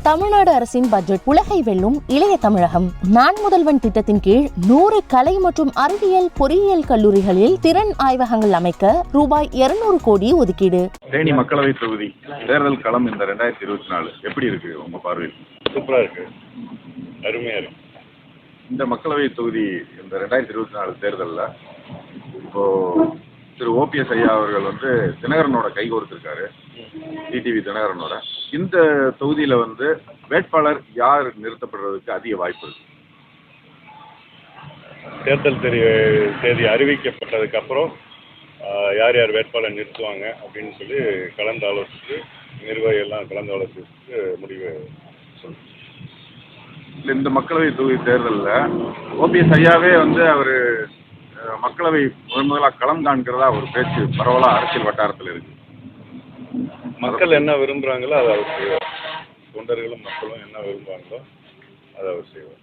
தமிழ்நாடு அரசின் பட்ஜெட் உலகை வெல்லும் இளைய தமிழகம். நான் முதல்வன் திட்டத்தின் கீழ் 100 கலை மற்றும் அறிவியல் பொறியியல் கல்லூரிகளில் திறன் ஆய்வகங்கள் அமைக்க ரூபாய் 200 கோடி ஒதுக்கீடு. தேனி மக்களவை தொகுதி தேர்தல் களம் இந்த 2024 எப்படி இருக்கு உங்க பார்வையில்? சூப்பரா இருக்கு, அருமையா இருக்கு. இந்த மக்களவை தொகுதி இந்த 2024 தேர்தலில் இப்போ திரு ஓபிஎஸ் ஐயா அவர்கள் தினகரனோட கை கோர்த்திருக்காரு, டிடிவி தினகரனோட. இந்த தொகுதியில வேட்பாளர் யார் நிறுத்தப்படுறதுக்கு அதிக வாய்ப்பு இருக்கு? தேர்தல் தேதி அறிவிக்கப்பட்டதுக்கு அப்புறம் யார் யார் வேட்பாளர் நிறுத்துவாங்க அப்படின்னு சொல்லி கலந்து ஆலோசித்து நிர்வாகிகள்லாம் கலந்து ஆலோசித்து முடிவு சொல்லுங்க. இந்த மக்களவை தொகுதி தேர்தலில் ஓபிஎஸ் ஐயாவே அவர் மக்களவை முதலாக களம் காண்கிறதா ஒரு பேச்சு பரவலாக அரசியல் வட்டாரத்தில் இருக்கு. மக்கள் என்ன விரும்புகிறாங்களோ அதை அவர் செய்வார். தொண்டர்களும் மக்களும் என்ன விரும்புகிறாங்களோ அதை அவர் செய்வார்.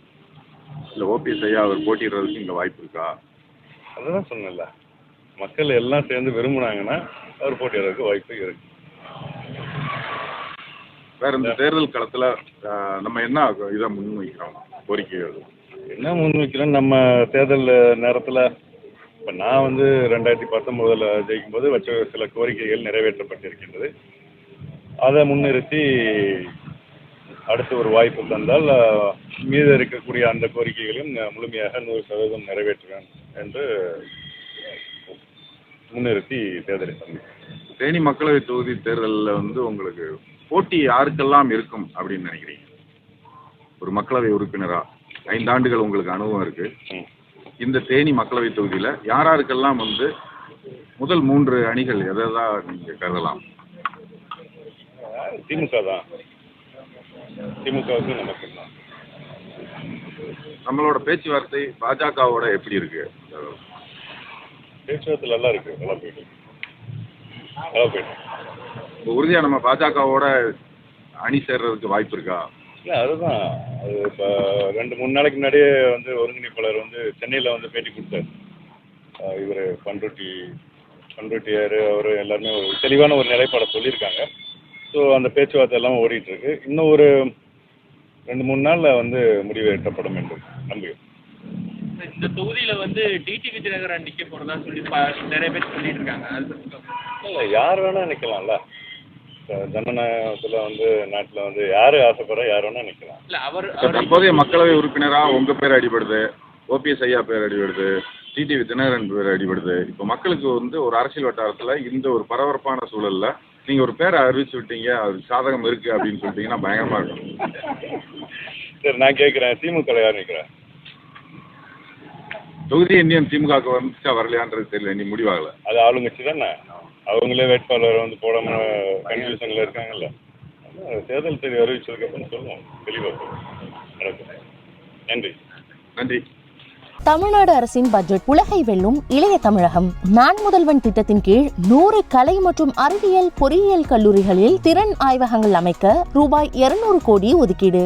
இல்லை ஓபிஎஸ் ஐயா அவர் போட்டிடுறதுக்கு இங்கே வாய்ப்பு இருக்கா? அதுதான் சொன்னல, மக்கள் எல்லாம் சேர்ந்து விரும்புனாங்கன்னா அவர் போட்டிடுறதுக்கு வாய்ப்பு இருக்கு. வேற இந்த தேர்தல் களத்தில் நம்ம என்ன இதை முன்வைக்கிறோம், கோரிக்கைகள் என்ன முன்வைக்கிறோம்? நம்ம தேர்தல் நேரத்தில் இப்போ நான் 2019 ஜெயிக்கும்போது வச்ச சில கோரிக்கைகள் நிறைவேற்றப்பட்டிருக்கின்றது. அதை முன்னிறுத்தி அடுத்து ஒரு வாய்ப்பு தந்தால் மீது இருக்கக்கூடிய அந்த கோரிக்கைகளையும் முழுமையாக 100% நிறைவேற்றுவேன் என்று முன்னிறுத்தி தேர்தலை சந்திக்கிறேன். தேனி மக்களவை தொகுதி தேர்தலில் உங்களுக்கு போட்டி யாருக்கெல்லாம் இருக்கும் அப்படின்னு நினைக்கிறீங்க? ஒரு மக்களவை உறுப்பினரா 5 ஆண்டுகள் உங்களுக்கு அனுபவம் இருக்கு. இந்த தேனி மக்களவை தொகுதியில் யாராருக்கெல்லாம் முதல் 3 அணிகள் எதைதான் நீங்க கருதலாம்? திமுக தான். திமுகவுக்கு நமக்கு தான். நம்மளோட பேச்சுவார்த்தை பாஜகவோட எப்படி இருக்கு? பேச்சுவார்த்தை நல்லா இருக்கு, நல்லா போயிட்டு. உறுதியா நம்ம பாஜகவோட அணி சேர்றதுக்கு வாய்ப்பு இருக்கா? இல்லை, அதுதான். அது இப்போ 2-3 நாளைக்கு முன்னாடியே ஒருங்கிணைப்பாளர் சென்னையில் பேட்டி கொடுத்தார். இவர் பண்ருட்டியார் அவர் எல்லாருமே ஒரு தெளிவான ஒரு நிலைப்பாடை சொல்லியிருக்காங்க. ஸோ அந்த பேச்சுவார்த்தை எல்லாம் ஓடிட்டு இருக்கு. இன்னும் ஒரு 2-3 நாளில் முடிவு எட்டப்படும் என்று நம்புகிறேன். இந்த தொகுதியில் டிடிவி தினகரன் நிற்க போகிறதா சொல்லி நிறைய பேர் சொல்லிட்டு இருக்காங்க. இல்லை, யார் வேணால் நிற்கலாம்ல. ஜனநாயகத்தில் நாட்டில் யார் ஆசைப்படுறா யார் வேணால் நிற்கலாம். இல்லை, அவர் தற்போதைய மக்களவை உறுப்பினராக உங்கள் பேர் அடிபடுது, ஓபிஎஸ் ஐயா பேர் அடிபடுது, டிடிவி தினகரன் பேர் அடிபடுது. இப்போ மக்களுக்கு ஒரு அரசியல் வட்டாரத்தில் இந்த ஒரு பரபரப்பான சூழலில் நீங்கள் ஒரு பேரை அறிவிச்சு விட்டீங்க, அது சாதகம் இருக்குது அப்படின்னு சொல்லிட்டீங்கன்னா பயங்கரமாக இருக்கும். சரி, நான் கேட்குறேன், திமுக யார் நிற்கிறேன்? தொகுதி இன்னும் திமுக வந்துச்சா வரலையான்றது தெரியல, இன்னும் முடிவாகலை. அது ஆளுங்கட்சி தானே, அவங்களே வேட்பாளர் போடாமல் கன்ஃபியூஷனில் இருக்காங்கல்ல. தேர்தல் தேதி அறிவிச்சதுக்கப்புறம் சொல்லுவோம், தெளிவாக நடக்கும். நன்றி. நன்றி. தமிழ்நாடு அரசின் பட்ஜெட் உலகை வெல்லும் இளைய தமிழகம். நான் முதல்வன் திட்டத்தின் கீழ் 100 கலை மற்றும் அறிவியல் பொறியியல் கல்லூரிகளில் திறன் ஆய்வகங்கள் அமைக்க ரூபாய் 200 கோடி ஒதுக்கீடு.